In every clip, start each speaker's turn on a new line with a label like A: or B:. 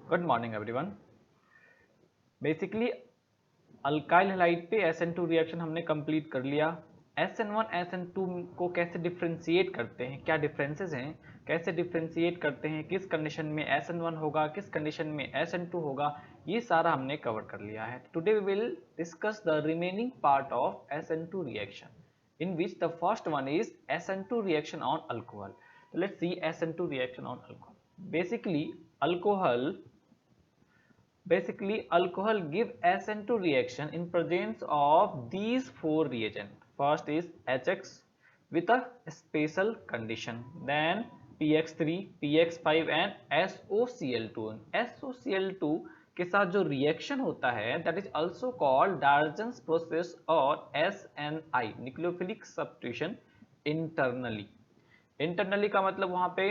A: Good morning everyone. Basically alkyl halide पे SN2 reaction हमने complete कर लिया। SN1 SN2 को कैसे डिफ्रेंशिएट करते हैं, क्या डिफरेंसेस हैं, कैसे डिफ्रेंशिएट करते हैं, किस कंडीशन में SN1 होगा, किस कंडीशन में SN2 होगा, ये सारा हमने कवर कर लिया है। Today we will discuss the remaining part of SN2 reaction in which the first one is SN2 reaction on alcohol. So let's see SN2 reaction on alcohol. Basically alcohol give SN2 reaction in presence of these four reagents. First is HX with a special condition, then PX3, PX5 and SOCl2. SOCl2 के साथ जो reaction होता है that is also called Darjan's process और SNI nucleophilic substitution internally. Internally का मतलब वहां पे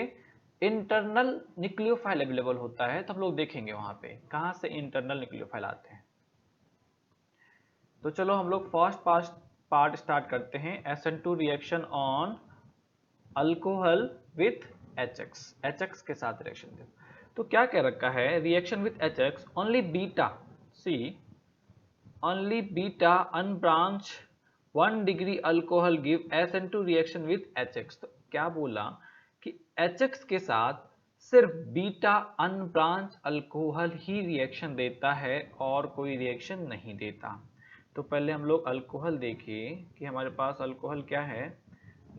A: इंटरनल न्यूक्लियोफाइल अवेलेबल होता है, तो हम लोग देखेंगे वहां पे कहां से इंटरनल न्यूक्लियोफाइल आते हैं। तो चलो हम लोग फर्स्ट पार्ट स्टार्ट करते हैं। SN2 reaction on alcohol with HX के साथ रिएक्शन दे। तो क्या कह रखा है, reaction with HX only beta, see only beta unbranch 1 degree alcohol give SN2 reaction with HX। तो क्या बोला कि HX के साथ सिर्फ बीटा अनब्रांच अल्कोहल ही रिएक्शन देता है और कोई रिएक्शन नहीं देता। तो पहले हम लोग अल्कोहल देखिए कि हमारे पास अल्कोहल क्या है,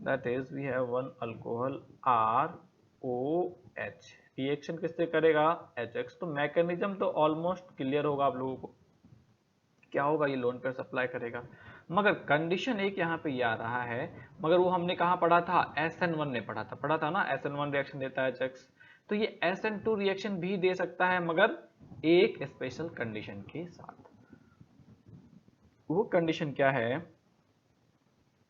A: that is we have one alcohol ROH। Reaction किससे करेगा, HX। तो मैकेनिज्म तो ऑलमोस्ट क्लियर होगा आप लोगों को, क्या होगा, ये लोन पेयर सप्लाई करेगा। मगर कंडीशन एक यहाँ पे ये आ रहा है, मगर वो हमने कहाँ पढ़ा था, SN1 ने पढ़ा था ना, SN1 रिएक्शन देता है HX। तो ये SN2 रिएक्शन भी दे सकता है मगर एक स्पेशल कंडीशन के साथ। वो कंडीशन क्या है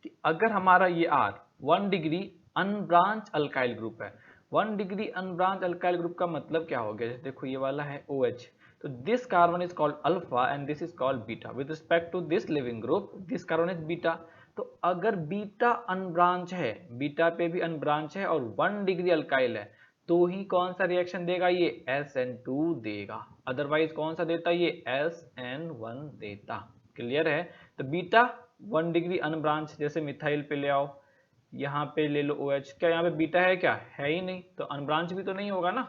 A: कि अगर हमारा ये R 1 degree unbranch alkyl group है। 1 डिग्री अनब्रांच अल्काइल ग्रुप का मतलब क्या हो गया, जैसे देखो ये वाला है OH, तो this carbon is called alpha and this is called beta. With respect to this leaving group this carbon is beta. तो अगर बीटा अनब्रांच है, बीटा पे भी अनब्रांच है और 1 डिग्री अल्काइल है, तो ही कौन सा रिएक्शन देगा, ये SN2 देगा। अदरवाइज कौन सा देता, ये SN1 देता। क्लियर है। तो बीटा 1 डिग्री अनब्रांच, जैसे मिथाइल पे ले आओ, यहाँ पे ले लो OH, क्या यहाँ पे बीटा है, क्या है ही नहीं, तो अनब्रांच भी तो नहीं होगा ना।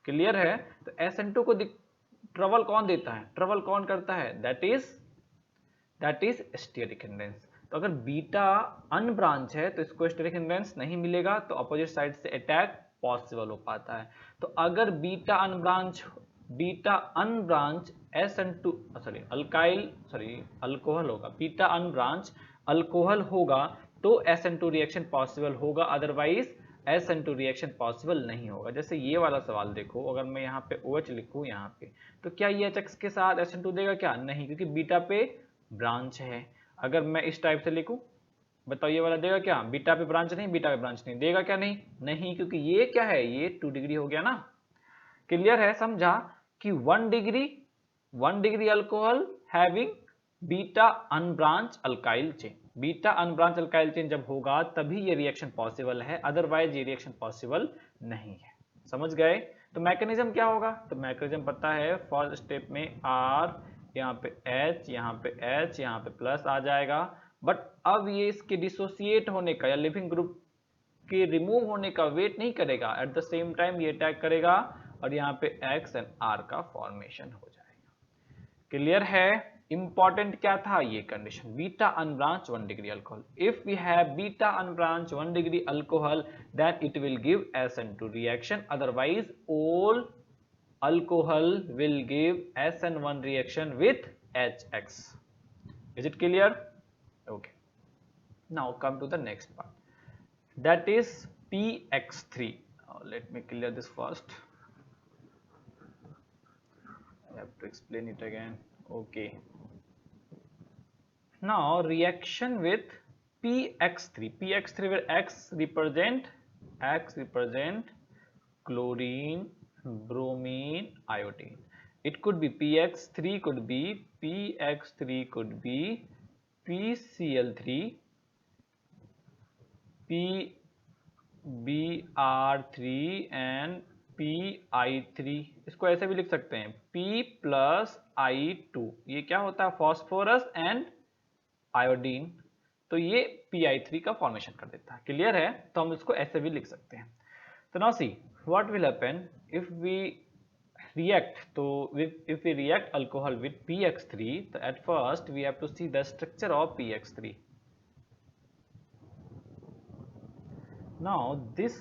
A: क्लियर है। तो SN2 को ट्रबल कौन देता है, ट्रबल कौन करता है, दैट इज स्टेरिक हिंड्रेंस। तो अगर बीटा अनब्रांच है तो इसको स्टेरिक हिंड्रेंस नहीं मिलेगा, तो अपोजिट साइड से अटैक पॉसिबल हो पाता है। तो अगर बीटा अनब्रांच SN2 अल्कोहल होगा, बीटा अनब्रांच अल्कोहल होगा तो SN2 रिएक्शन पॉसिबल होगा, अदरवाइज SN2 रिएक्शन पॉसिबल नहीं होगा। जैसे ये वाला सवाल देखो, अगर मैं यहाँ पे OH लिखूं यहाँ पे, तो क्या ये HX के साथ SN2 देगा, क्या नहीं, क्योंकि बीटा पे ब्रांच है। अगर मैं इस टाइप से लिखूं, बताओ ये वाला देगा क्या, बीटा पे ब्रांच नहीं, बीटा पे ब्रांच नहीं देगा, क्या नहीं, नहीं, क्योंकि ये क्या है, ये 2 डिग्री हो गया ना। क्लियर है, समझा कि 1 degree alcohol having beta unbranch alkyl chain, beta unbranch alkyl chain जब होगा तभी ये रिएक्शन पॉसिबल है, अदरवाइज ये रिएक्शन पॉसिबल नहीं है। समझ गए। तो मैकेनिज्म क्या होगा, तो मैकेनिज्म पता है, फर्स्ट स्टेप में R, यहाँ पे H, यहाँ पे H, यहाँ पे प्लस आ जाएगा। बट अब ये इसके डिसोसिएट होने का या लिविंग ग्रुप के रिमूव होने का वेट नहीं करेगा, एट द सेम टाइम ये अटैक करेगा और यहाँ पे X एंड R का फॉर्मेशन हो जाएगा। क्लियर है। इंपॉर्टेंट क्या था, ये condition, beta unbranch 1 degree alcohol. If we have beta unbranch 1 degree alcohol then it will give SN2 reaction, otherwise all alcohol will give SN1 reaction with HX. Is it clear? Okay. Now come to the next part. That is PX3. Now let me clear this first. I have to explain it again. Okay. Now reaction with PX3. PX3 where X represent chlorine, bromine, iodine. It could be PX3, could be PX3, could be PCl3, PBr3 and PI3, इसको ऐसे भी लिख सकते हैं P plus I2, ये क्या होता है फॉस्फोरस एंड आयोडीन, तो ये PI3 का फॉर्मेशन कर देता है। क्लियर है? तो हम इसको ऐसे भी लिख सकते हैं। तो now see what will happen if we react, so if we react alcohol with px3, so at first we have to see the structure of px3. Now this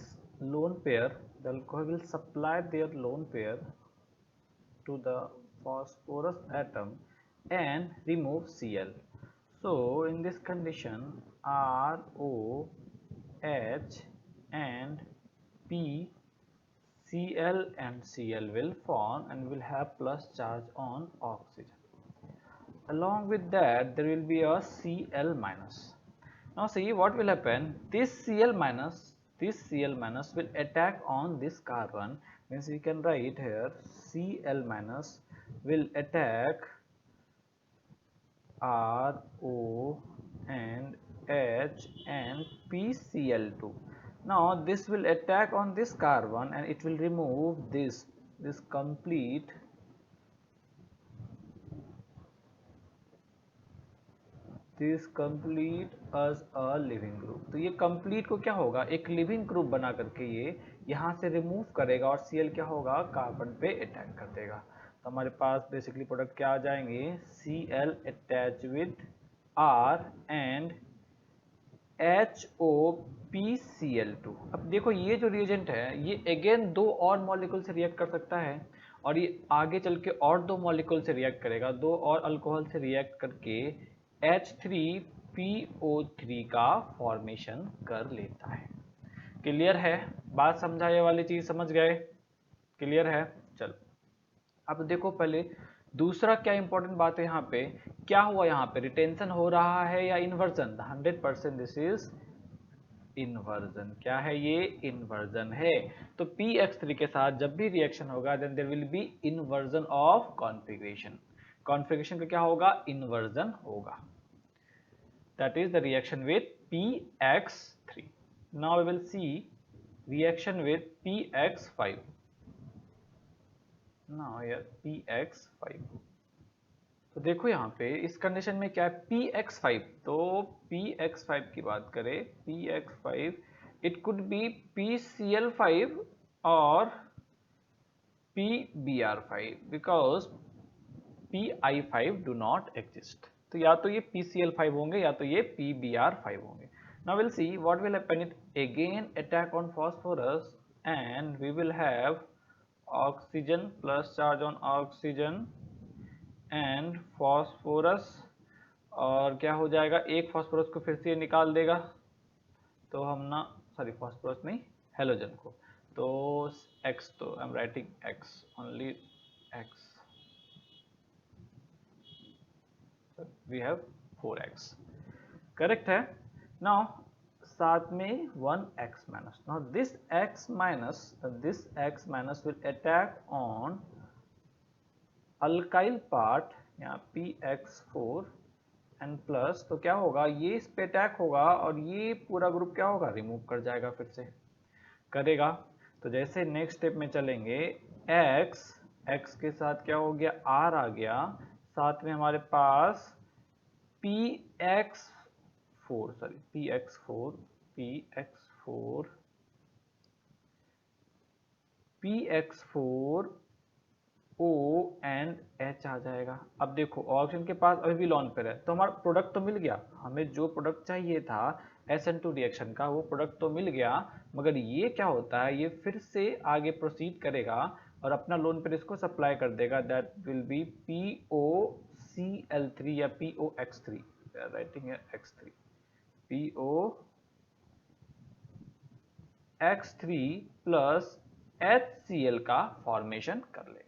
A: lone pair, the alcohol will supply their lone pair to the phosphorus atom and remove Cl. So in this condition ROH and P Cl and Cl will form and will have plus charge on oxygen. Along with that there will be a Cl minus. Now see what will happen, this Cl minus will attack on this carbon, means we can write here Cl minus will attack RO and H and PCl2. Now this will attack on this carbon and it will remove this complete as a living group. तो ये complete को क्या होगा, एक living group बना करके ये यहाँ से remove करेगा और Cl क्या होगा, कार्बन पे अटैक कर देगा। तो हमारे पास बेसिकली प्रोडक्ट क्या आ जाएंगे, Cl attach with R and HOPCl2। अब देखो ये जो रिएजेंट है ये अगेन दो और मॉलिक्यूल से रिएक्ट कर सकता है और ये आगे चल के और दो मॉलिक्यूल से रिएक्ट करेगा, दो और अल्कोहल से रिएक्ट करके H3PO3 का फॉर्मेशन कर लेता है। क्लियर है? बात समझा, ये वाली चीज समझ गए? क्लियर है? चलो अब देखो पहले दूसरा क्या इंपॉर्टेंट बात है, यहाँ पे क्या हुआ, यहाँ पे रिटेंशन हो रहा है या इन्वर्जन, 100% दिस इज इन्वर्जन। क्या है ये? इन्वर्जन है। तो PX3 के साथ जब भी रिएक्शन होगा then there will be inversion of configuration. Configuration का क्या होगा? इन्वर्जन होगा। That is the reaction with PX3। Now we will see reaction with PX5। Now here PX5, तो देखो यहाँ पे इस कंडीशन में क्या है, PX5, तो PX5 की बात करें, PX5 it could be PCl5 और PBr5 because PI5 do not exist. तो या तो ये PCl5 होंगे या तो ये PBr5 होंगे। Now will see what will happen, it again attack on phosphorus and we will have oxygen plus charge on oxygen and phosphorus, और क्या हो जाएगा, एक फॉस्फोरस को फिर से निकाल देगा, तो हम ना सॉरी फॉस्फोरस नहीं हेलोजन को, तो X, तो I am writing X only X, we have 4X, correct है। नाउ साथ में 1X minus, now this X minus will attack on alkyl part, यहाँ PX4 एंड प्लस, तो क्या होगा, ये इस पे अटैक होगा और ये पूरा ग्रुप क्या होगा, रिमूव कर जाएगा, फिर से करेगा। तो जैसे नेक्स्ट स्टेप में चलेंगे, X के साथ क्या हो गया, R आ गया, साथ में हमारे पास PX4 O एंड H आ जाएगा। अब देखो ऑक्सीजन के पास अभी भी लॉन पेयर है, तो हमारा प्रोडक्ट तो मिल गया, हमें जो प्रोडक्ट चाहिए था SN2 रिएक्शन का वो प्रोडक्ट तो मिल गया, मगर ये क्या होता है, ये फिर से आगे प्रोसीड करेगा और अपना लोन पेयर इसको सप्लाई कर देगा, दैट विल बी POCl3 या POX3, राइटिंग है X3, POX3 प्लस HCl का फॉर्मेशन कर लेगा,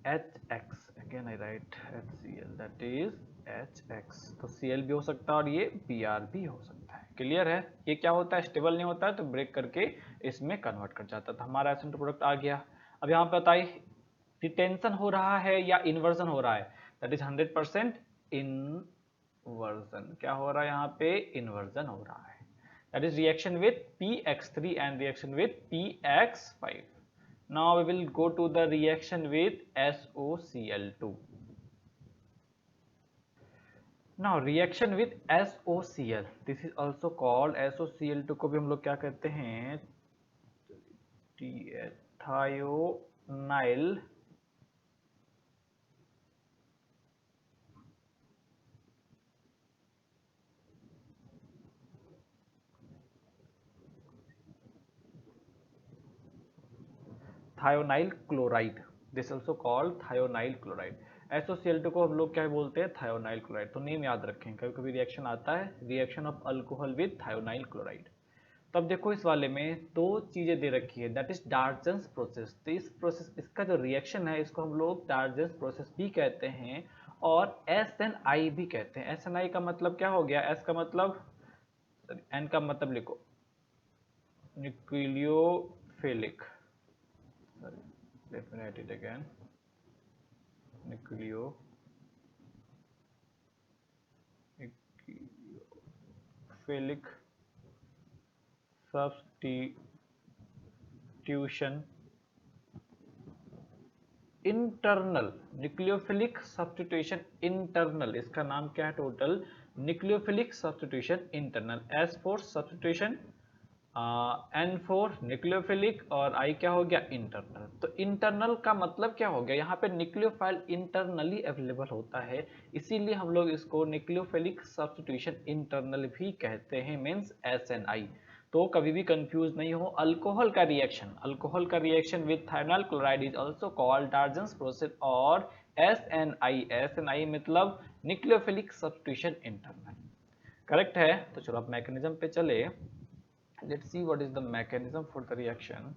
A: HX, again I write HCl, that is HX, तो Cl भी हो सकता है और ये Br भी हो सकता है। क्लियर है? ये क्या होता है, स्टेबल नहीं होता है तो ब्रेक करके इसमें कन्वर्ट कर जाता है। तो हमारा SN2 प्रोडक्ट आ गया। अब यहाँ पे बताइए रिटेंशन हो रहा है या इन्वर्जन हो रहा है, दैट इज 100% इन्वर्जन। क्या हो रहा है यहाँ पे, इन्वर्जन हो रहा है। that is reaction with px3 and reaction with px5. Now we will go to the reaction with SOCl2. Now reaction with SOCl, this is also called SOCl2 को भी हम लोग क्या कहते हैं, thionyl chloride, this also called thionyl chloride. SOCl2 को हम लोग क्या बोलते हैं, thionyl chloride. तो नेम याद रखें, कभी कभी रिएक्शन आता है, reaction of alcohol with thionyl chloride. तो अब देखो इस वाले में दो चीजें दे रखी है, दैट इज डार्जेंस प्रोसेस. तो इस प्रोसेस, इसका जो रिएक्शन है इसको हम लोग डार्जेंस प्रोसेस भी कहते हैं और SNI भी कहते हैं. SNI का मतलब क्या हो गया, S का मतलब, N का मतलब लिखो nucleophilic, let me write it again, nucleophilic substitution internal, nucleophilic substitution internal, इसका नाम क्या है total, nucleophilic substitution internal. S for substitution, N for nucleophilic और I क्या हो गया, इंटरनल. तो इंटरनल का मतलब क्या हो गया, यहाँ पे न्यूक्लियोफाइल इंटरनली अवेलेबल होता है, इसीलिए हम लोग इसको न्यूक्लियोफिलिक सब्स्टिट्यूशन इंटरनल भी कहते हैं, मीन्स SNI. तो कभी भी कंफ्यूज नहीं हो. अल्कोहल का reaction with thionyl chloride is also called डार्जेंस process और SNI मतलब न्यूक्लियोफिलिक सब्स्टिट्यूशन इंटरनल. करेक्ट है. तो चलो अब मैकेनिज्म पे चले. Let's see what is the mechanism for the reaction.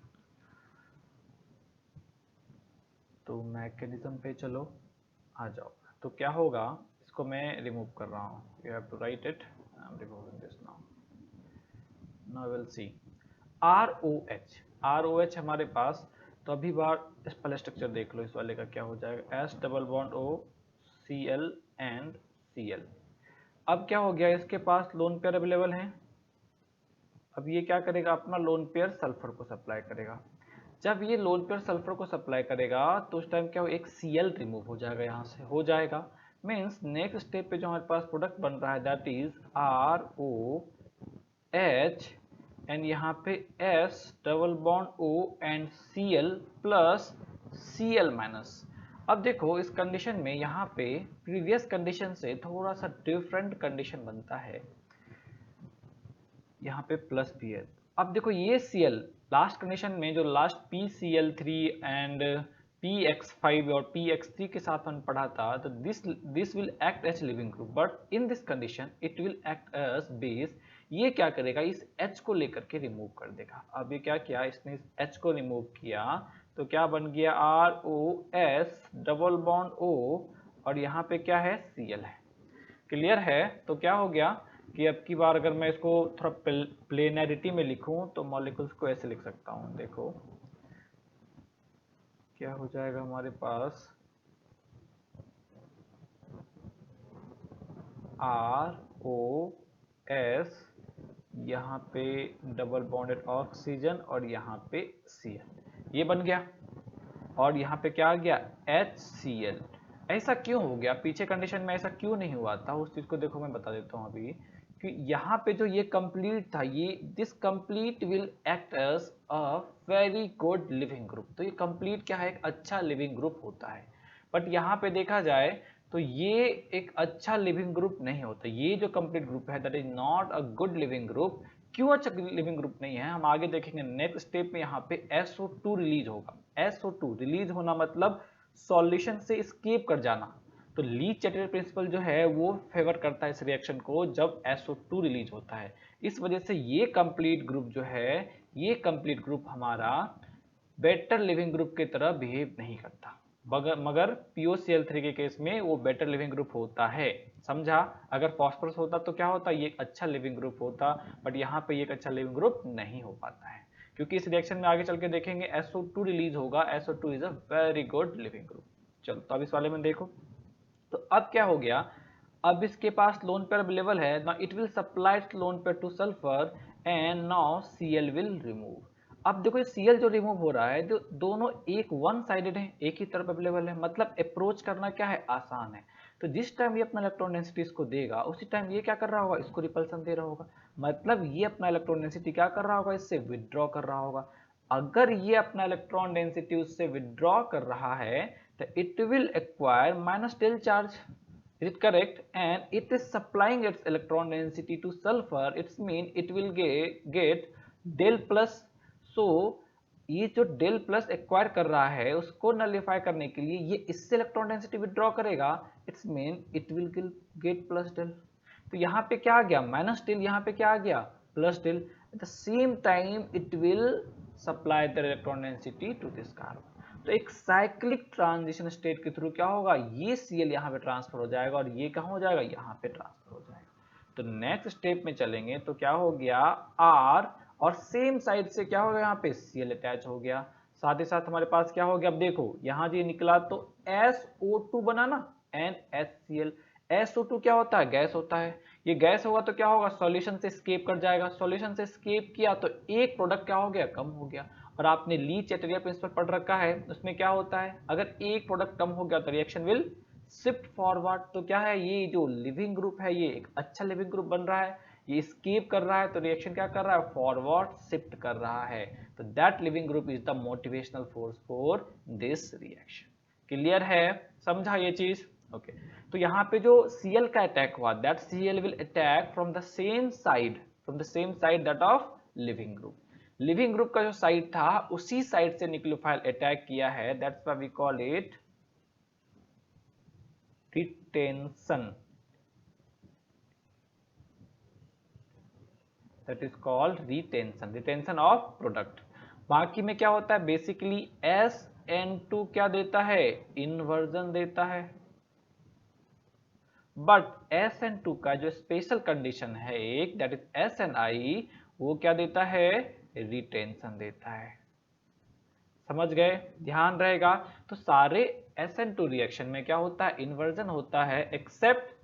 A: तो मैकेनिज्म पे चलो आ जाओ. तो क्या होगा, इसको मैं रिमूव कर रहा हूँ, you have to write it, I am removing this now. Now we'll see ROH हमारे पास. तो अभी बार इस पहले स्ट्रक्चर देख लो, इस वाले का क्या हो जाएगा, S double bond O Cl and Cl. अब क्या हो गया, इसके पास लोन पेयर अवेलेबल हैं. अब ये क्या करेगा, अपना लोन पेयर सल्फर को सप्लाई करेगा. जब ये लोन पेयर सल्फर को सप्लाई करेगा तो उस टाइम क्या हो, एक Cl रिमूव हो जाएगा, यहाँ से हो जाएगा. मीन्स नेक्स्ट स्टेप पे जो हमारे पास प्रोडक्ट बन रहा है दैट इज ROH एंड यहाँ पे S double bond O and Cl plus Cl minus. अब देखो इस कंडीशन में यहाँ पे प्रीवियस कंडीशन से थोड़ा सा डिफरेंट कंडीशन बनता है, यहाँ पे प्लस भी है. अब देखो ये Cl लास्ट कंडीशन में जो लास्ट PCl3 एंड PX5 और PX3 के साथ हमने पढ़ा था, तो this will act as leaving group, but in this condition it will act as base. ये क्या करेगा, इस H को लेकर के रिमूव कर देगा. अब ये क्या किया, इसने इस H को रिमूव किया तो क्या बन गया, ROS डबल बॉन्ड O और यहाँ पे क्या है, Cl है. क्लियर है. तो क्या हो गया कि अब की बार अगर मैं इसको थोड़ा प्लेनरिटी में लिखूं तो मॉलिक्यूल्स को ऐसे लिख सकता हूं. देखो क्या हो जाएगा हमारे पास, ROS यहाँ पे डबल बॉन्डेड ऑक्सीजन और यहाँ पे Cl, ये बन गया. और यहाँ पे क्या आ गया, HCl. ऐसा क्यों हो गया, पीछे कंडीशन में ऐसा क्यों नहीं हुआ था, उस चीज को देखो मैं बता देता हूँ अभी. कि यहाँ पे जो ये कंप्लीट था, ये this complete will act as a very good leaving group. तो ये कंप्लीट क्या है, एक अच्छा लिविंग ग्रुप होता है. बट यहाँ पे देखा जाए तो ये एक अच्छा लिविंग ग्रुप नहीं होता. ये जो कंप्लीट ग्रुप है that is not a good leaving group. क्यों अच्छा लिविंग ग्रुप नहीं है, हम आगे देखेंगे. नेक्स्ट स्टेप में यहाँ पे SO2 रिलीज होगा. SO2 रिलीज होना मतलब सॉल्यूशन से एस्केप कर जाना. तो लीच-चैटर्जी प्रिंसिपल जो है वो फेवर करता है इस रिएक्शन को जब SO2 रिलीज होता है. इस वजह से ये कंप्लीट ग्रुप जो है, ये कंप्लीट ग्रुप हमारा बेटर लिविंग ग्रुप की तरह बिहेव नहीं करता. मगर POCl3 के केस में वो बेटर लिविंग ग्रुप होता है. समझा. अगर फॉस्फोरस होता तो क्या होता, ये एक अच्छा लिविंग ग्रुप होता. बट यहाँ पे ये एक अच्छा लिविंग ग्रुप नहीं हो पाता है, क्योंकि इस रिएक्शन में आगे चल के देखेंगे SO2 रिलीज होगा. SO2 is a very good leaving group. चलो तो अब इस वाले में देखो. तो अब क्या हो गया, अब इसके पास लोन पेयर अवेलेबल है. Now it will supply lone pair two sulphur and now Cl will remove. अब देखो ये Cl जो रिमूव हो रहा है, जो दोनों एक वन साइडेड है, एक ही तरफ अवेलेबल है, मतलब अप्रोच करना क्या है, आसान है। तो जिस टाइम ये अपना इलेक्ट्रॉन डेंसिटी इसको देगा, उसी टाइम ये क्या कर रहा होगा, इसको रिपल्सन दे रहा होगा, मतलब ये अपना इलेक्ट्रॉन डेंसिटी क्या कर रहा होगा, इससे विदड्रॉ कर रहा होगा। अगर ये अपना इलेक्ट्रॉन डेंसिटी उससे विदड्रॉ कर रहा है तो it will acquire minus del charge, is it correct? And it is supplying its electron density to sulfur, it's mean it will get del plus. So ये जो डेल प्लस एक्वायर कर रहा है उसको नलिफाई करने के लिए ये इससे इलेक्ट्रॉन डेंसिटी विड्रॉ करेगा, it's mean it will get plus del. तो यहाँ पे क्या आ गया, माइनस डेल, यहाँ पे क्या आ गया, plus del. At the same time it will supply the electron density to this carbon. तो एक साइक्लिक ट्रांजिशन स्टेट के थ्रू क्या होगा, ये Cl यहाँ पे ट्रांसफर हो जाएगा और ये कहाँ हो जाएगा, यहाँ पे ट्रांसफर हो जाएगा। तो नेक्स्ट स्टेप में चलेंगे तो क्या हो गया, R और सेम साइड से क्या हो गया, यहाँ पे Cl अटैच हो गया। साथ ही साथ हमारे पास क्या हो गया, अब देखो यहाँ जो निकला तो SO2 बना ना, NaCl। SO2 क्या होता है, गैस होता है। ये गैस होगा तो क्या होगा, सॉल्यूशन से एस्केप कर जाएगा, सॉल्यूशन से एस्केप किया तो एक प्रोडक्ट क्या हो गया, कम हो गया। और आपने ली चैटरिया प्रिंसिपल पढ़ रखा है, उसमें क्या होता है, अगर एक प्रोडक्ट कम हो गया तो रिएक्शन विल शिफ्ट फॉरवर्ड। तो क्या है, ये जो लिविंग ग्रुप है ये एक अच्छा लिविंग ग्रुप बन रहा है, ये एस्केप कर रहा है तो रिएक्शन क्या कर रहा है, फॉरवर्ड शिफ्ट कर रहा है। तो that living group is the motivational force for this reaction. Clear है, समझा ये चीज, ओके। तो यहाँ पे जो Cl का अटैक हुआ, that Cl will attack from the same side that of leaving group. Leaving group का जो साइड था उसी साइड से न्यूक्लियोफाइल अटैक किया है, that's why we call it retention, that is called retention of product. बाकी में क्या होता है, बेसिकली SN2 क्या देता है, इन्वर्जन देता है, बट SN2 का जो स्पेशल कंडीशन है एक, दैट इज SNI, वो क्या देता है, रिटेंशन देता है। समझ गए, ध्यान रहेगा। तो सारे SN2 रिएक्शन में क्या होता है, इन्वर्जन होता है, एक्सेप्ट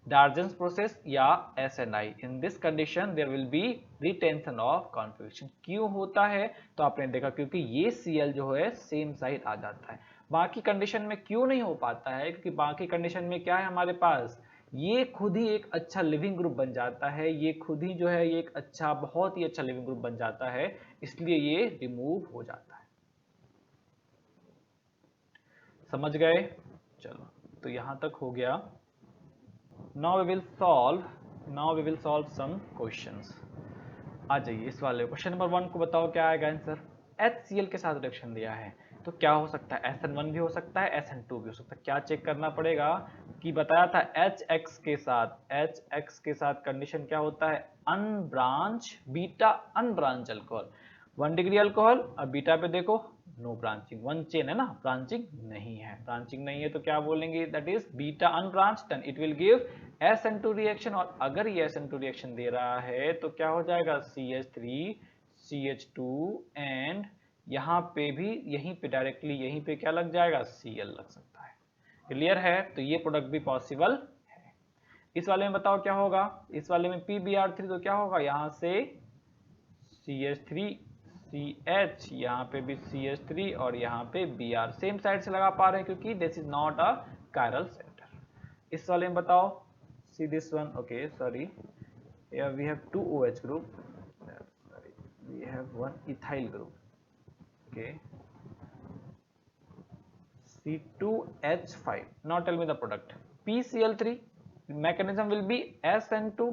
A: डार्जन्स प्रोसेस या SNI। In this condition there will be retention of configuration. क्यों होता है, तो आपने देखा क्योंकि ये Cl जो है सेम साइड आ जाता है। बाकी कंडीशन में क्यों नहीं हो पाता है, क्योंकि बाकी कंडीशन में क्या है हमारे पास, ये खुद ही एक अच्छा लिविंग ग्रुप बन जाता है, ये खुद ही जो है ये एक अच्छा, बहुत ही अच्छा लिविंग ग्रुप बन जाता है, इसलिए ये रिमूव हो जाता है। समझ गए, चलो तो यहां तक हो गया। Now we will solve some questions. आ जाइए इस वाले क्वेश्चन नंबर 1 को बताओ क्या आएगा आंसर। HCl के साथ रिएक्शन दिया है तो क्या हो सकता है, SN1 भी हो सकता है, SN2 भी हो सकता है। क्या चेक करना पड़ेगा कि बताया था HX के साथ कंडीशन क्या होता है, unbranch beta unbranch alcohol, 1 degree alcohol. अब बीटा पे देखो नो ब्रांचिंग, 1 चेन है ना, ब्रांचिंग नहीं है तो क्या बोलेंगे, that is beta unbranch, then it will give SN2 reaction. और अगर ये SN2 रिएक्शन दे रहा है तो क्या हो जाएगा, CH3 CH2 एंड यहाँ पे भी यहीं पे डायरेक्टली यहीं पे क्या लग जाएगा, Cl लग सकता है। क्लियर है, तो ये प्रोडक्ट भी पॉसिबल है। इस वाले में बताओ क्या होगा, इस वाले में PBr3 तो क्या होगा, यहाँ से CH3 CH, यहाँ पे भी CH3 और यहाँ पे Br, सेम साइड से लगा पा रहे हैं क्योंकि this is not a chiral centre. इस वाले में बताओ, see this one, okay sorry, we have 2 OH group, we have 1 ethyl group, okay, C2H5. Now tell me the product, PCl3, mechanism will be SN2,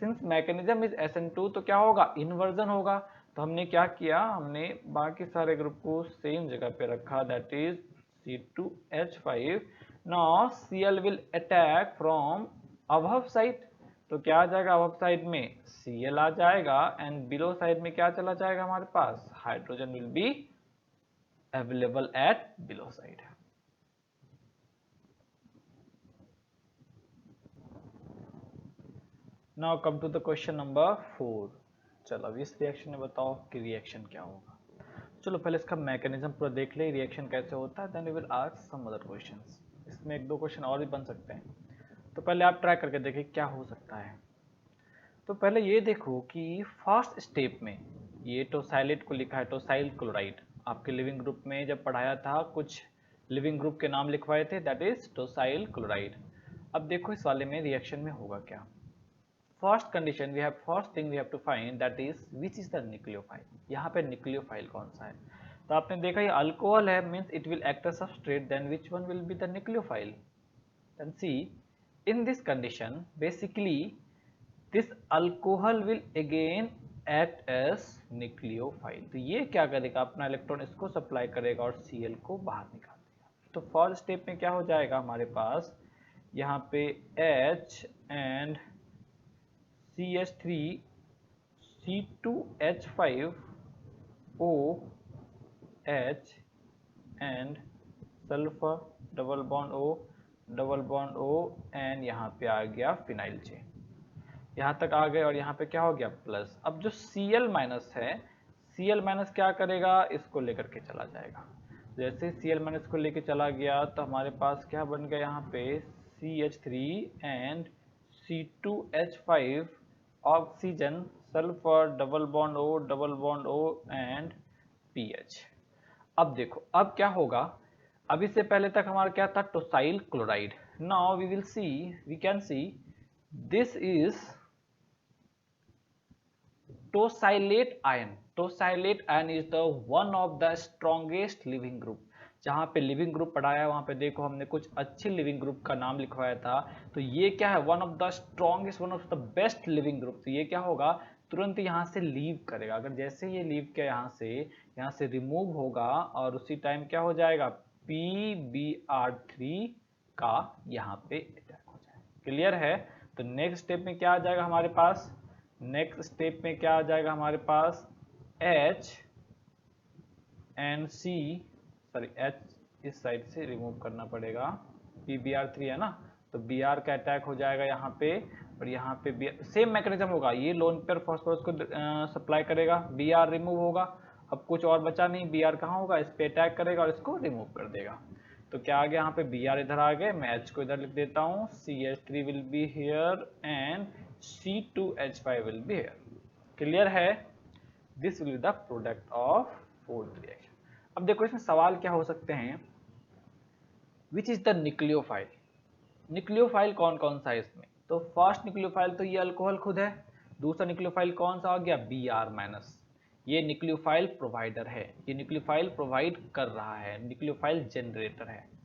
A: since mechanism is SN2 तो क्या होगा, inversion होगा। तो हमने क्या किया, हमने बाकी सारे ग्रुप को सेम जगह पे रखा, that is C2H5। Now Cl will attack from above side, तो क्या आ जाएगा, अबव साइड में Cl आ जाएगा एंड बिलो साइड में क्या चला जाएगा हमारे पास, hydrogen will be available at below side. Now come to the question number 4। चलो अब इस रिएक्शन में बताओ कि रिएक्शन क्या होगा। चलो पहले इसका मैकेनिज्म पूरा देख ले, रिएक्शन कैसे होता है, then we will ask some other questions. इसमें 1-2 क्वेश्चन और भी बन सकते हैं, तो पहले आप ट्राई करके देखिए क्या हो सकता है। तो पहले ये देखो कि फर्स्ट स्टेप में ये टोसाइलेट को लिखा है, टोसाइल क्लोराइड। आपके लिविंग ग्रुप में जब पढ़ाया था कुछ लिविंग ग्रुप के नाम लिखवाए थे, दैट इज टोसाइल क्लोराइड। अब देखो इस वाले में रिएक्शन में होगा क्या। First condition we have, first thing we have to find that is which is the nucleophile. यहाँ पे न्यूक्लियोफाइल कौन सा है, तो आपने देखा ये अल्कोहल है, means it will act as substrate, then which one will be the nucleophile. Then see in this condition basically this alcohol will again act as nucleophile. तो ये क्या करेगा, अपना इलेक्ट्रॉन इसको सप्लाई करेगा और Cl को बाहर निकाल देगा। तो फर्स्ट स्टेप में क्या हो जाएगा हमारे पास, यहाँ पे H and CH3 C2H5OH and sulphur double bond O and यहाँ पे आ गया फिनाइल चेन। यहाँ तक आ गए और यहाँ पे क्या हो गया प्लस। अब जो Cl माइनस है, Cl माइनस क्या करेगा, इसको लेकर के चला जाएगा। जैसे Cl माइनस को लेकर चला गया तो हमारे पास क्या बन गया, यहाँ पे CH3 and C2H5 oxygen sulphur double bond O and PH। अब देखो अब क्या होगा, अब इससे पहले तक हमारा क्या था, tosyl chloride. Now we will see, we can see this is tosylate ion. Tosylate ion is the one of the strongest leaving group. जहां पे लिविंग ग्रुप पढ़ाया वहां पे देखो हमने कुछ अच्छे लिविंग ग्रुप का नाम लिखवाया था। तो ये क्या है, one of the strongest, one of the best living group. तो ये क्या होगा, तुरंत यहाँ से लीव करेगा। अगर जैसे ये लीव किया यहाँ से रिमूव होगा और उसी टाइम क्या हो जाएगा, PbR3 का यहाँ पे अटैक हो जाएगा। क्लियर है। तो नेक्स्ट स्टेप में क्या आ जाएगा हमारे पास, नेक्स्ट स्टेप में क्या आ जाएगा हमारे पास, H and C, sorry H इस साइड से रिमूव करना पड़ेगा, PbR3 है ना, तो Br का अटैक हो जाएगा यहाँ पे और यहाँ पे सेम मैकेनिज्म होगा। ये लोन पेयर फास्फोरस को सप्लाई करेगा, Br रिमूव होगा। अब कुछ और बचा नहीं, Br कहाँ होगा, इस पे अटैक करेगा और इसको रिमूव कर देगा। तो क्या आ गया यहाँ पे, Br इधर आ गए, मैं H को इधर लिख देता हूँ, CH3 will be here and C2H5 will be here। Clear है। This will be the product of fourth reaction. अब देखो इसमें सवाल क्या हो सकते हैं, which is the nucleophile. Nucleophile कौन कौन सा है इसमें, तो फर्स्ट न्यूक्लियोफाइल तो ये अल्कोहल खुद है। दूसरा न्यूक्लियोफाइल कौन सा हो गया, Br माइनस। ये न्यूक्लियोफाइल प्रोवाइडर है, ये न्यूक्लियोफाइल प्रोवाइड कर रहा है, न्यूक्लियोफाइल जनरेटर है।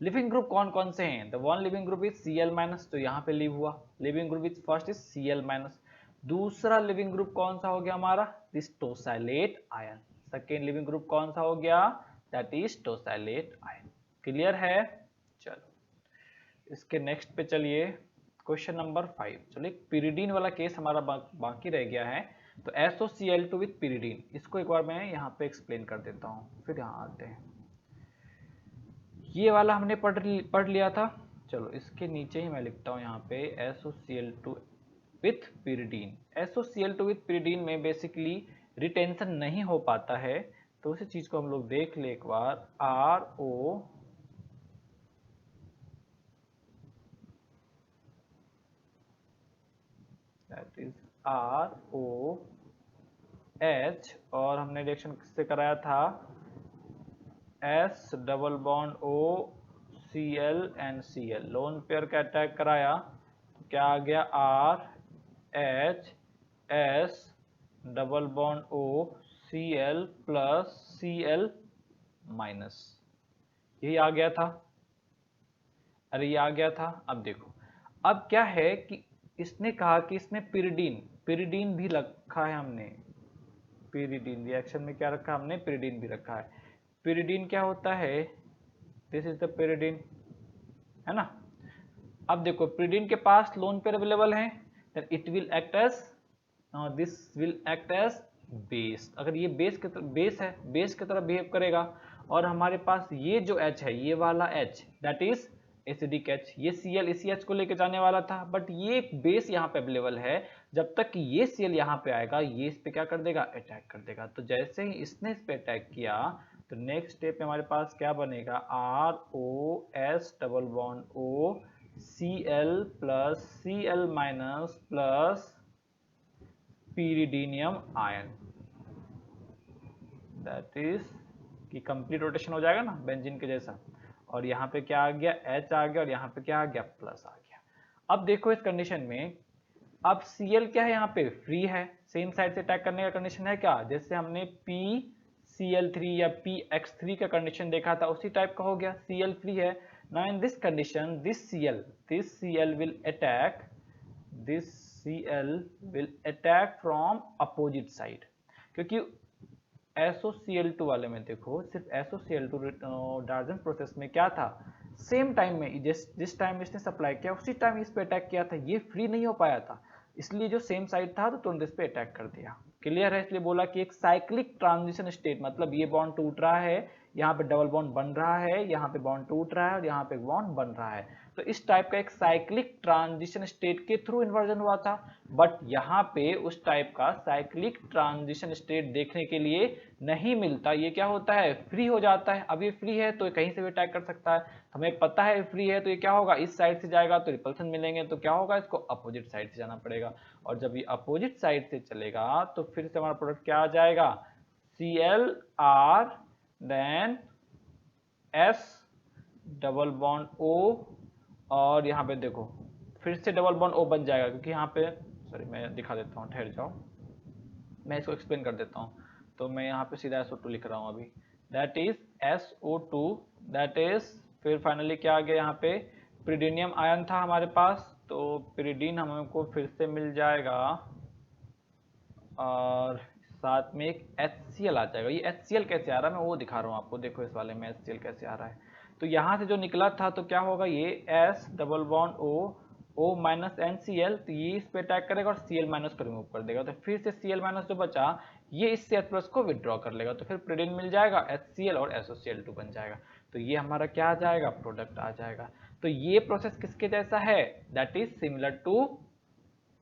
A: लिविंग ग्रुप कौन कौन से हैं, the one leaving group is Cl minus, तो यहाँ पे लीव हुआ। Leaving group is first is Cl minus. दूसरा लिविंग ग्रुप कौन सा हो गया हमारा, this tosylate ion. Second leaving group कौन सा हो गया, that is tosylate ion. Clear है। चलो इसके नेक्स्ट पे चलिए, क्वेश्चन नंबर 5। चलिए पिरिडीन वाला केस हमारा बाकी रह गया है। तो SOCl2 विथ पिरिडीन, इसको एक बार मैं यहाँ पे एक्सप्लेन कर देता हूँ, फिर यहाँ आते हैं। ये वाला हमने पढ़ लिया था। चलो इसके नीचे ही मैं लिखता हूँ यहाँ पे SOCl2 with pyridine. SOCl2 with pyridine में बेसिकली रिटेंशन नहीं हो पाता है, तो उसी चीज को हम लोग देख ले एक बार। RO दैट इज ROH और हमने रिएक्शन किससे कराया था, S double bond O Cl and Cl, lone pair का अटैक कराया तो क्या आ गया, RH S double bond O Cl plus Cl minus, यही आ गया था। अरे ये आ गया था। अब देखो अब क्या है कि इसने कहा कि इसमें पिरिडीन भी रखा है हमने। पिरिडीन रिएक्शन में क्या रखा हमने, पिरिडीन भी रखा है। पिरिडीन क्या होता है, दिस इज द पिरिडीन, है ना। अब देखो पिरिडीन के पास लोन पेयर अवेलेबल है, then it will act as, this will act as base. अगर ये बेस की तरह बिहेव करेगा और हमारे पास ये जो H है, ये वाला H that is acidic H, ये Cl इसी H को लेके जाने वाला था, बट ये एक बेस यहाँ पे अवेलेबल है। जब तक कि ये Cl यहाँ पे आएगा, ये इस पे क्या कर देगा, अटैक कर देगा। तो जैसे ही इसने इस पे अटैक किया तो नेक्स्ट स्टेप में हमारे पास क्या बनेगा, ROS double bond O Cl plus Cl minus plus pyridinium ion, that is कि कंप्लीट रोटेशन हो जाएगा ना बेंजीन के जैसा, और यहाँ पे क्या आ गया H आ गया और यहाँ पे क्या आ गया प्लस आ गया। अब देखो इस कंडीशन में अब Cl क्या है यहाँ पे फ्री है, सेम साइड से अटैक करने का कंडीशन है क्या, जैसे हमने PCl3 या PX3 का कंडीशन देखा था उसी टाइप का हो गया, Cl फ्री है। Now in this condition this Cl will attack from opposite side, क्योंकि SOCl2 वाले में देखो सिर्फ SOCl2 डार्जन प्रोसेस में क्या था, सेम टाइम में जिस टाइम इसने सप्लाई किया उसी टाइम इस पे अटैक किया था, ये फ्री नहीं हो पाया था, इसलिए जो सेम साइड था तो तुरंत इस पे अटैक कर दिया। क्लियर है, इसलिए बोला कि एक साइक्लिक ट्रांजिशन स्टेट, मतलब ये बॉन्ड टूट रहा है, यहाँ पे डबल बॉन्ड बन रहा है, यहाँ पे बॉन्ड टूट रहा है और यहाँ पे बॉन्ड बन रहा है, तो इस टाइप का एक साइक्लिक ट्रांजिशन स्टेट के थ्रू इन्वर्जन हुआ था। बट यहाँ पे उस टाइप का साइक्लिक ट्रांजिशन स्टेट देखने के लिए नहीं मिलता, ये क्या होता है फ्री हो जाता है। अब ये फ्री है तो कहीं से भी अटैक कर सकता है, हमें पता है फ्री है तो ये क्या होगा इस साइड से जाएगा तो रिपल्सन मिलेंगे, तो क्या होगा इसको अपोजिट साइड से जाना पड़ेगा, और जब ये अपोजिट साइड से चलेगा तो फिर से हमारा प्रोडक्ट क्या आ जाएगा ClR then S double bond O, और यहाँ पे देखो फिर से डबल बॉन्ड O बन जाएगा, क्योंकि यहाँ पे सॉरी मैं दिखा देता हूँ, ठहर जाओ मैं इसको एक्सप्लेन कर देता हूँ। तो मैं यहाँ पे सीधा SO2 लिख रहा हूँ अभी, that is SO2, that is फिर फाइनली क्या आ गया यहाँ पे pyridinium आयन था हमारे पास, तो pyridine हमको फिर से मिल जाएगा और साथ में एक HCl आ जाएगा। ये HCl कैसे आ रहा है मैं वो दिखा रहा हूँ आपको, देखो इस वाले में HCl कैसे आ रहा है, तो यहाँ से जो निकला था तो क्या होगा ये S double bond O minus NCl, तो ये इस पे अटैक करेगा और Cl माइनस को रिमूव कर देगा, तो फिर से Cl माइनस जो बचा ये इससे H प्लस को विड्रॉ कर लेगा, तो फिर pyridine मिल जाएगा HCl और SOCl2 बन जाएगा, तो ये हमारा क्या आ जाएगा प्रोडक्ट आ जाएगा। तो ये प्रोसेस किसके जैसा है, that is similar to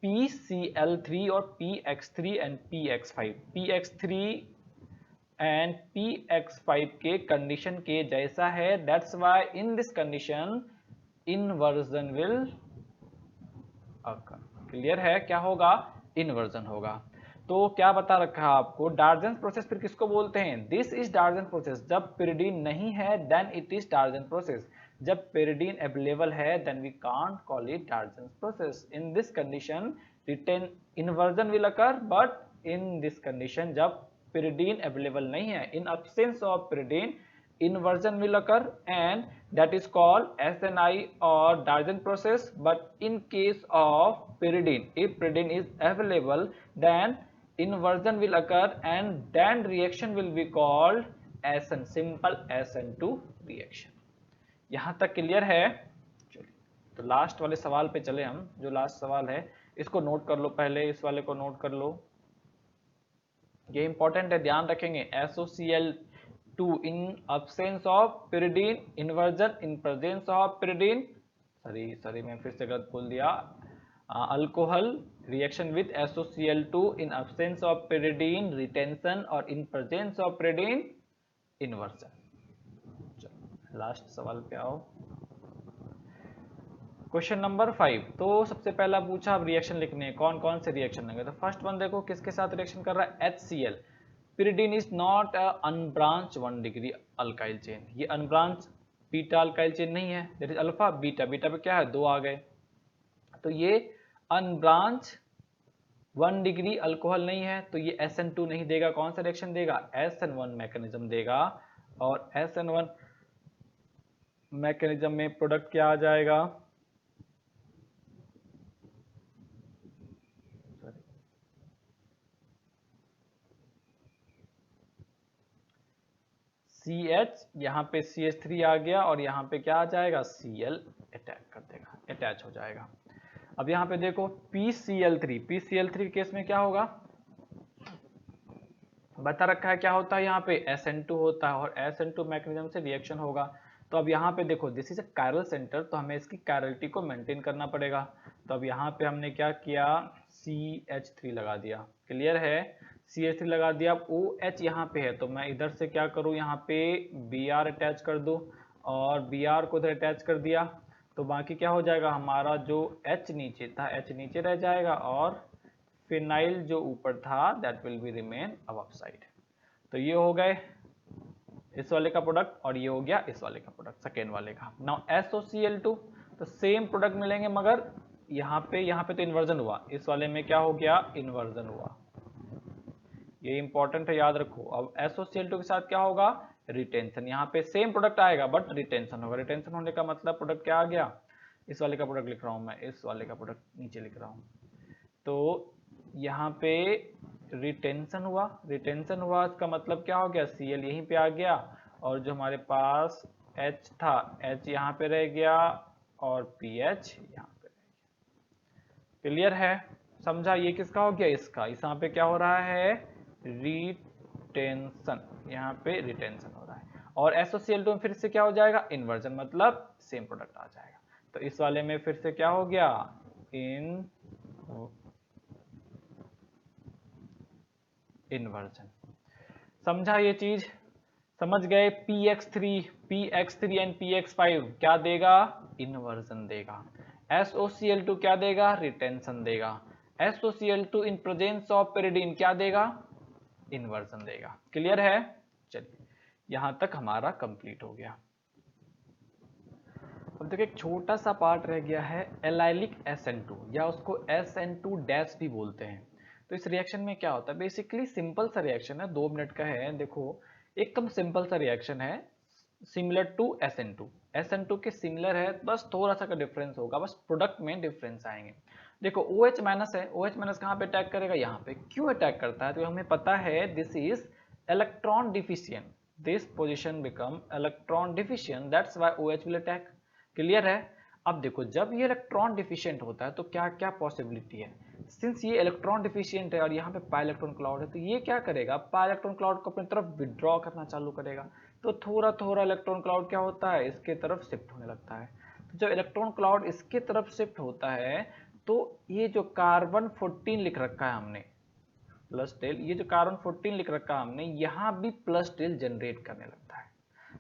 A: PCl3 और PX3 and PX5, PX3 and PX5 के कंडीशन के जैसा है, that's why in this condition inversion will occur. Clear है, क्या होगा इन्वर्जन होगा। तो क्या बता रखा है आपको, डार्जन प्रोसेस फिर किसको बोलते हैं, दिस इज डार्जन प्रोसेस, जब pyridine नहीं है then it is Darzen process, जब pyridine अवेलेबल है then we can't call it Darzen process. In this condition retain inversion will occur, but in this condition जब pyridine अवेलेबल नहीं है, इन absence of pyridine inversion will occur and that is called SNI or Darjan process. But in case of pyridine, if pyridine is available then inversion will occur and then reaction will be called SN, simple SN2 reaction। यहाँ तक clear है। चलिए तो last वाले सवाल पे चले हम, जो लास्ट सवाल है इसको नोट कर लो, पहले इस वाले को नोट कर लो, ये इंपॉर्टेंट है ध्यान रखेंगे। SOCl2 in absence of pyridine, inversion in presence of pyridine, sorry मैं फिर से गलत बोल दिया, alcohol reaction with SOCl2 in absence of pyridine retention और in presence of pyridine inversion। चलो लास्ट सवाल पे आओ, क्वेश्चन नंबर 5। तो सबसे पहला पूछा अब रिएक्शन लिखने हैं, कौन कौन से रिएक्शन लेंगे, तो फर्स्ट वन देखो किसके साथ रिएक्शन कर रहा है HCl, pyridine is not a unbranched 1 degree alkyl chain, ये अनब्रांच बीटा अल्काइल चेन नहीं है, that is alpha beta, beta पे क्या है 2 आ गए, तो ये अनब्रांच 1 डिग्री अल्कोहल नहीं है, तो ये SN2 नहीं देगा, कौन सा रिएक्शन देगा SN1 मैकेनिज्म देगा, और SN1 मैकेनिज्म में प्रोडक्ट क्या आ जाएगा CH, यहाँ पे CH3 आ गया और यहाँ पे क्या आ जाएगा Cl अटैक कर देगा, अटैच हो जाएगा। अब यहाँ पे देखो PCl3 के केस में क्या होगा बता रखा है, क्या होता है यहाँ पे SN2 होता है और SN2 मैकेनिज्म से रिएक्शन होगा। तो अब यहाँ पे देखो this is a chiral centre, तो हमें इसकी कायरलिटी को मेंटेन करना पड़ेगा, तो अब यहाँ पे हमने क्या किया CH3 लगा दिया, क्लियर है CH3 लगा दिया। अब OH यहाँ पे है तो मैं इधर से क्या करूँ, यहाँ पे Br अटैच कर दूँ और Br को इधर अटैच कर दिया, तो बाकी क्या हो जाएगा हमारा जो H नीचे था H नीचे रह जाएगा और फिनाइल जो ऊपर था that will be remain above side. तो ये हो गए इस वाले का प्रोडक्ट और ये हो गया इस वाले का प्रोडक्ट सेकेंड वाले का। नाउ SOCl2 तो सेम प्रोडक्ट मिलेंगे मगर यहाँ पे तो इन्वर्जन हुआ, इस वाले में क्या हो गया इन्वर्जन हुआ, ये इंपॉर्टेंट है याद रखो। अब SOCl2 के साथ क्या होगा रिटेंशन, यहाँ पे सेम प्रोडक्ट आएगा बट रिटेंशन होगा। रिटेंशन होने का मतलब प्रोडक्ट क्या आ गया, इस वाले का प्रोडक्ट लिख रहा हूं मैं, इस वाले का प्रोडक्ट नीचे लिख रहा हूं। तो यहाँ पे रिटेंशन हुआ, रिटेंशन हुआ इसका मतलब क्या हो गया Cl यहीं पे आ गया और जो हमारे पास H था H यहाँ पे रह गया और PH यहाँ पे रह गया। क्लियर है, समझा। ये किसका हो गया इसका, इस यहाँ पे क्या हो रहा है रिटेंशन, यहाँ पे रिटेंशन हो रहा है। और SOCl2 में फिर से क्या हो जाएगा इन्वर्जन, मतलब सेम प्रोडक्ट आ जाएगा। तो इस वाले में फिर से क्या हो गया इन्वर्जन। समझा ये चीज, समझ गए। PX3 एंड PX5 क्या देगा इन्वर्जन देगा। SOCl2 क्या देगा रिटेंशन देगा। SOCl2 in presence of pyridine क्या देगा इन्वर्जन देगा। क्लियर है, चलिए यहां तक हमारा कंप्लीट हो गया। अब देखिए एक छोटा सा पार्ट रह गया है एलाइलिक SN2 या उसको SN2 डैश भी बोलते हैं। तो इस रिएक्शन में क्या होता है, बेसिकली सिंपल सा रिएक्शन है, 2 मिनट का है। देखो एकदम सिंपल सा रिएक्शन है, सिमिलर टू SN2। SN2 के सिमिलर है, बस थोड़ा सा का डिफरेंस होगा, बस प्रोडक्ट में डिफरेंस आएंगे। देखो OH माइनस है, OH माइनस कहाँ पे अटैक करेगा यहाँ पे, क्यों अटैक करता है तो हमें पता है this is electron deficient, this position become electron deficient, that's why OH will attack. Clear है। अब देखो जब ये इलेक्ट्रॉन डिफिशिएंट होता है तो क्या क्या पॉसिबिलिटी है, सिंस ये इलेक्ट्रॉन डिफिशिएंट है और यहाँ पे पाई इलेक्ट्रॉन क्लाउड है तो ये क्या करेगा पाई इलेक्ट्रॉन क्लाउड को अपनी तरफ विड्रॉ करना चालू करेगा। तो थोड़ा थोड़ा इलेक्ट्रॉन क्लाउड क्या होता है इसके तरफ शिफ्ट होने लगता है। तो जब इलेक्ट्रॉन क्लाउड इसके तरफ शिफ्ट होता है तो ये जो कार्बन 14 लिख रखा है हमने प्लस टेल, ये जो कार्बन 14 लिख रखा है हमने यहाँ भी प्लस टेल जनरेट करने लगता है।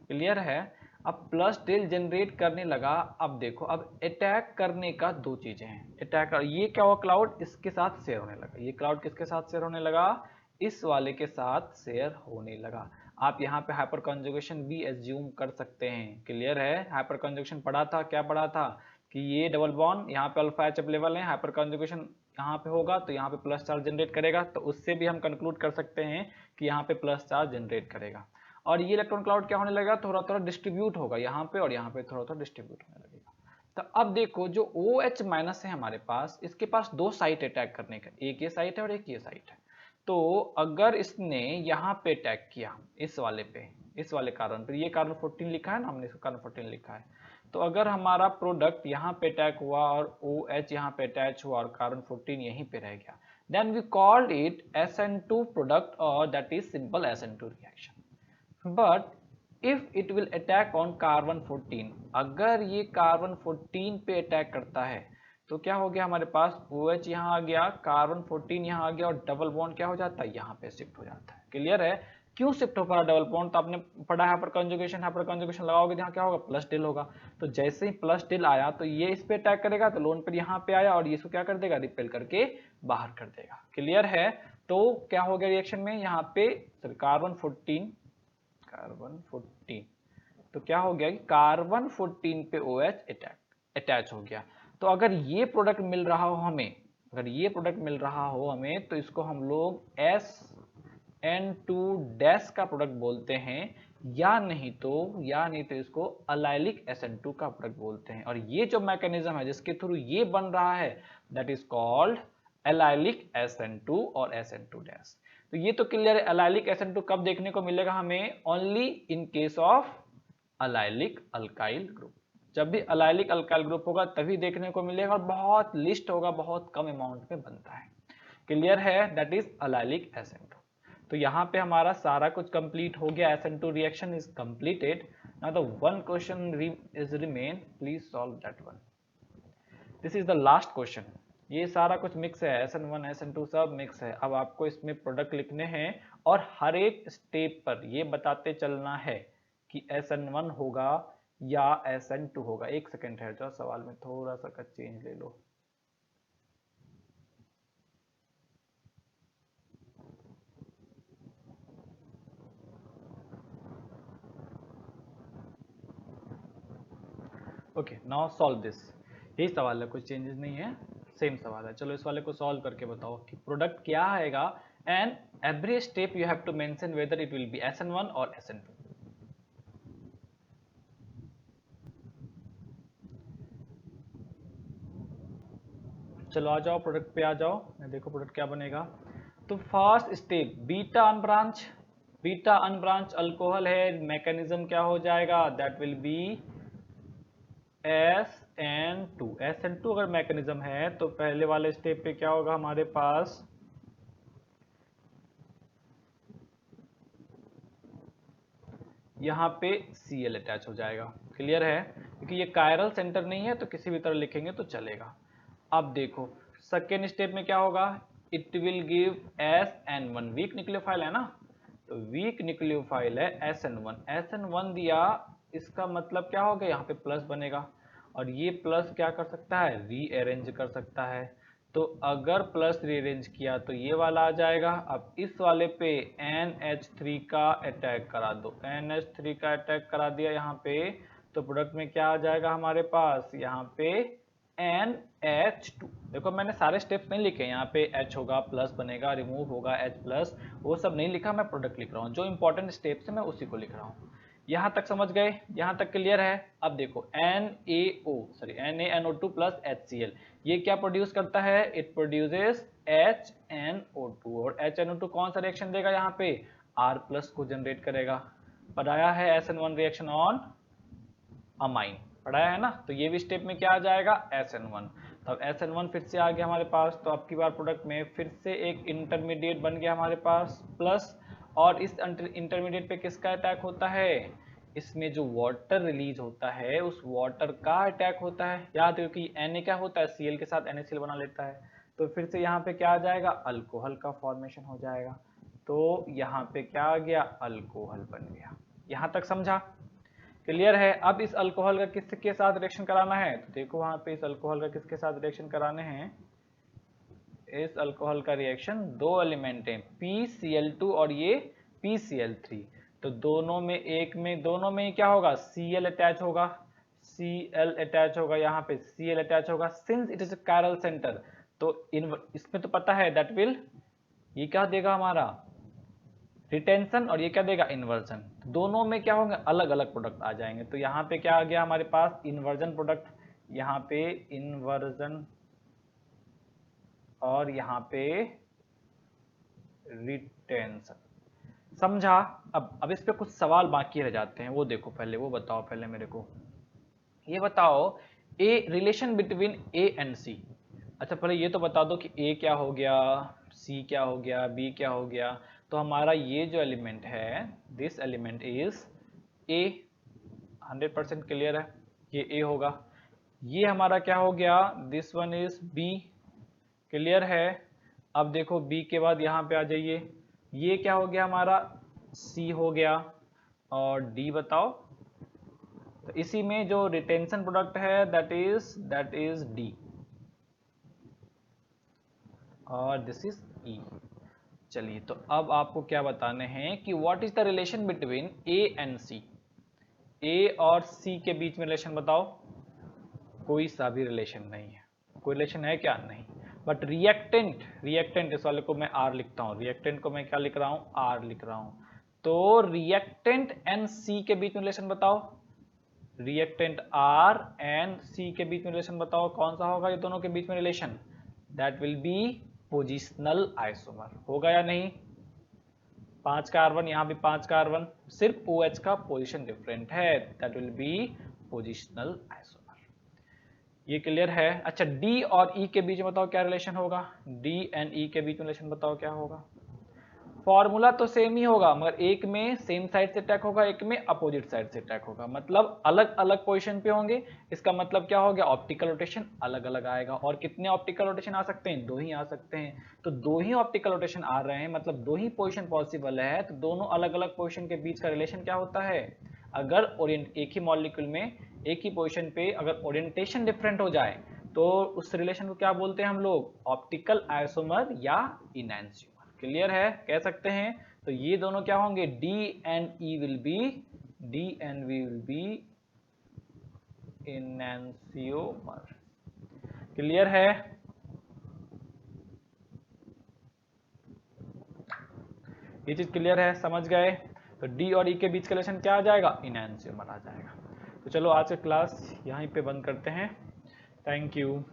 A: क्लियर है। अब प्लस टेल जनरेट करने लगा। अब देखो अब अटैक करने का 2 चीजें हैं, अटैक ये क्या हुआ क्लाउड इसके साथ शेयर होने लगा, ये क्लाउड किसके साथ शेयर होने लगा इस वाले के साथ शेयर होने लगा। आप यहाँ पे हाइपर कंजुगेशन भी एज्यूम कर सकते हैं। क्लियर है, हाइपर कंजुगेशन पढ़ा था, क्या पढ़ा था कि ये डबल बॉन्ड यहाँ पे अल्फा एच अवेलेबल है, हाइपर कंजुगेशन यहाँ पे होगा तो यहाँ पे प्लस चार्ज जनरेट करेगा, तो उससे भी हम कंक्लूड कर सकते हैं कि यहाँ पे प्लस चार्ज जनरेट करेगा। और ये इलेक्ट्रॉन क्लाउड क्या होने लगेगा थोड़ा थोड़ा डिस्ट्रीब्यूट होगा यहाँ पे और यहाँ पे थोड़ा थोड़ा डिस्ट्रीब्यूट होने लगेगा। तो अब देखो जो OH माइनस है हमारे पास, इसके पास 2 साइट अटैक करने का, एक ये साइट है और एक ये साइट है। तो अगर इसने यहाँ पे अटैक किया इस वाले पे, इस वाले कार्बन पे, ये कार्बन 14 लिखा है ना हमने, इसको कार्बन 14 लिखा है, तो अगर हमारा प्रोडक्ट यहाँ पे अटैक हुआ और OH यहाँ पे अटैच हुआ और कार्बन 14 यहीं पे रह गया, then we called it SN2 product or that is simple SN2 reaction. But if it will attack on carbon 14, अगर ये कार्बन 14 पे अटैक करता है तो क्या हो गया हमारे पास OH यहाँ आ गया, कार्बन 14 यहाँ आ गया और डबल बॉन्ड क्या हो जाता है यहाँ पे शिफ्ट हो जाता है। क्लियर है। क्यों शिफ्ट हो पा रहा डबल बॉन्ड, तो आपने पढ़ा है हाइपर कंजुगेशन लगाओगे यहाँ क्या होगा प्लस डेल होगा। तो जैसे ही प्लस डेल आया तो ये इस पे अटैक करेगा तो लोन पर यहाँ पे आया और ये इसको क्या कर देगा रिपेल करके बाहर कर देगा। क्लियर है। तो क्या हो गया रिएक्शन में यहाँ पे कार्बन 14 तो क्या हो गया कि कार्बन 14 पे OH अटैच हो गया। तो अगर ये प्रोडक्ट मिल रहा हो हमें, अगर ये प्रोडक्ट मिल रहा हो हमें तो इसको हम लोग SN2 डैश का प्रोडक्ट बोलते हैं, या नहीं तो इसको अलाइलिक SN2 का प्रोडक्ट बोलते हैं। और ये जो मैकेनिज्म है जिसके थ्रू ये बन रहा है that is called allylic SN2 और SN2 डैश। तो ये तो क्लियर है। एलाइलिक SN2 कब देखने को मिलेगा हमें, only in case of allylic alkyl group. जब भी अलाइलिक अल्काइल ग्रुप होगा तभी देखने को मिलेगा और बहुत लिस्ट होगा, बहुत कम अमाउंट में बनता है। क्लियर है, दैट इज अलाइलिक SN2। तो यहाँ पे हमारा सारा कुछ कंप्लीट हो गया, SN2 reaction is completed. Now the one question is remain, please solve that one. This is the last question. ये सारा कुछ मिक्स है, SN1 SN2 सब मिक्स है। अब आपको इसमें प्रोडक्ट लिखने हैं और हर एक स्टेप पर ये बताते चलना है कि SN1 होगा या SN2 होगा। एक सेकेंड ठहर जाओ, सवाल में थोड़ा सा का चेंज ले लो। Okay, now solve this. यही सवाल है, कुछ चेंजेस नहीं है, सेम सवाल है। चलो इस वाले को सॉल्व करके बताओ कि प्रोडक्ट क्या आएगा and every step you have to mention whether it will be SN1 और SN2। चलो आ जाओ, प्रोडक्ट पे आ जाओ, मैं देखो प्रोडक्ट क्या बनेगा। तो first step beta unbranch, beta unbranch alcohol है, मैकेनिज्म क्या हो जाएगा, that will be SN2। SN2 अगर मैकेनिज्म है तो पहले वाले स्टेप पे क्या होगा हमारे पास, यहाँ पे Cl अटैच हो जाएगा। क्लियर है, क्योंकि ये कायरल सेंटर नहीं है तो किसी भी तरह लिखेंगे तो चलेगा। अब देखो सेकेंड स्टेप में क्या होगा, it will give SN1, weak nucleophile है ना, तो वीक न्यूक्लियोफाइल है SN1। SN1 दिया, इसका मतलब क्या हो गया, यहाँ पे प्लस बनेगा, और ये प्लस क्या कर सकता है, रीअरेंज कर सकता है। तो अगर प्लस रीअरेंज किया तो ये वाला आ जाएगा। अब इस वाले पे NH3 का अटैक करा दो, NH3 का अटैक करा दिया यहाँ पे, तो प्रोडक्ट में क्या आ जाएगा हमारे पास, यहाँ पे NH2। देखो मैंने सारे स्टेप्स नहीं लिखे, यहाँ पे H होगा, प्लस बनेगा, रिमूव होगा H प्लस, वो सब नहीं लिखा, मैं प्रोडक्ट लिख रहा हूँ। जो इंपॉर्टेंट स्टेप्स है मैं उसी को लिख रहा हूँ। यहाँ तक समझ गए, यहाँ तक क्लियर है। अब देखो NaNO2 प्लस HCl, ये क्या प्रोड्यूस करता है, इट प्रोड्यूसेस HNO2, और HNO2 कौन सा रिएक्शन देगा, यहाँ पे R प्लस को जनरेट करेगा। पढ़ाया है SN1 रिएक्शन ऑन अमाइन, पढ़ाया है ना, तो ये भी स्टेप में क्या आ जाएगा, SN1। तब SN1 फिर से आ गया हमारे पास, तो अब की बार प्रोडक्ट में फिर से एक इंटरमीडिएट बन गया हमारे पास प्लस, और इस इंटरमीडिएट पे किसका अटैक होता है, इसमें जो वाटर रिलीज होता है उस वाटर का अटैक होता है। याद रखो कि Na क्या होता है, Cl के साथ NaCl बना लेता है, तो फिर से यहाँ पे क्या आ जाएगा, अल्कोहल का फॉर्मेशन हो जाएगा। तो यहाँ पे क्या आ गया, अल्कोहल बन गया। यहाँ तक समझा, क्लियर है। अब इस अल्कोहल का किसके साथ रिएक्शन कराना है, तो देखो वहां पे इस अल्कोहल का किसके साथ रिएक्शन कराने हैं, इस अल्कोहल का रिएक्शन दो एलिमेंट हैं PCl2 और ये PCl3, तो दोनों में क्या होगा, Cl अटैच होगा, Cl अटैच होगा, यहाँ पे Cl अटैच होगा, since it is a chiral centre, तो इसमें तो पता है दैट विल, ये क्या देगा हमारा रिटेंशन, और ये क्या देगा इन्वर्जन। दोनों में क्या होंगे, अलग अलग प्रोडक्ट आ जाएंगे। तो यहाँ पे क्या आ गया हमारे पास, इन्वर्जन प्रोडक्ट, यहाँ पे इन्वर्जन, और यहाँ पे रिटेंशन। समझा। अब इस पे कुछ सवाल बाकी रह जाते हैं, वो देखो पहले, वो बताओ पहले मेरे को, ये बताओ a relation between A and सी। अच्छा पहले ये तो बता दो कि ए क्या हो गया, सी क्या हो गया, बी क्या हो गया। तो हमारा ये जो एलिमेंट है, this element is A, 100% clear है, ये ए होगा। ये हमारा क्या हो गया, this one is B, clear है। अब देखो बी के बाद यहाँ पे आ जाइए, ये क्या हो गया हमारा, सी हो गया, और डी बताओ। तो इसी में जो रिटेंशन प्रोडक्ट है दैट इज डी, और दिस इज ई। चलिए तो अब आपको क्या बताने हैं कि what is the relation between A and C. A और सी के बीच में रिलेशन बताओ, कोई सा भी रिलेशन नहीं है। कोई रिलेशन है क्या, नहीं। बट रिएक्टेंट इस वाले को मैं आर लिखता हूँ, रिएक्टेंट को मैं क्या लिख रहा हूँ, आर लिख रहा हूँ। तो रिएक्टेंट एंड सी के बीच में रिलेशन बताओ, रिएक्टेंट आर एंड सी के बीच में रिलेशन बताओ, कौन सा होगा ये दोनों के बीच में relation, that will be positional isomer. होगा या नहीं, 5 कार्बन, यहाँ भी 5 कार्बन, सिर्फ OH का पोजीशन डिफरेंट है, that will be positional isomer. ये क्लियर है। अच्छा डी और ई के बीच में बताओ क्या रिलेशन होगा, डी एंड ई के बीच में रिलेशन बताओ क्या होगा। फॉर्मूला तो सेम ही होगा, मगर एक में सेम साइड से अटैक होगा, एक में अपोजिट साइड से अटैक होगा, मतलब अलग अलग पोजीशन पे होंगे। इसका मतलब क्या हो गया, ऑप्टिकल रोटेशन अलग अलग आएगा। और कितने ऑप्टिकल रोटेशन आ सकते हैं, दो ही आ सकते हैं। तो दो ही ऑप्टिकल रोटेशन आ रहे हैं, मतलब दो ही पोजीशन पॉसिबल है, तो दोनों अलग अलग पोजीशन के बीच का रिलेशन क्या होता है, अगर एक ही मॉलिक्यूल में एक ही पोजीशन पे अगर ओरिएंटेशन डिफरेंट हो जाए तो उस रिलेशन को क्या बोलते हैं हम लोग, ऑप्टिकल आइसोमर या इनैंसियोमर। क्लियर है, कह सकते हैं। तो ये दोनों क्या होंगे, D and we will be enantiomer. Clear है? ये चीज क्लियर है, समझ गए? तो डी और ई के बीच का रिलेशन क्या आ जाएगा? इनैंसियोमर आ जाएगा। तो चलो आज का क्लास यहीं पे बंद करते हैं। Thank you.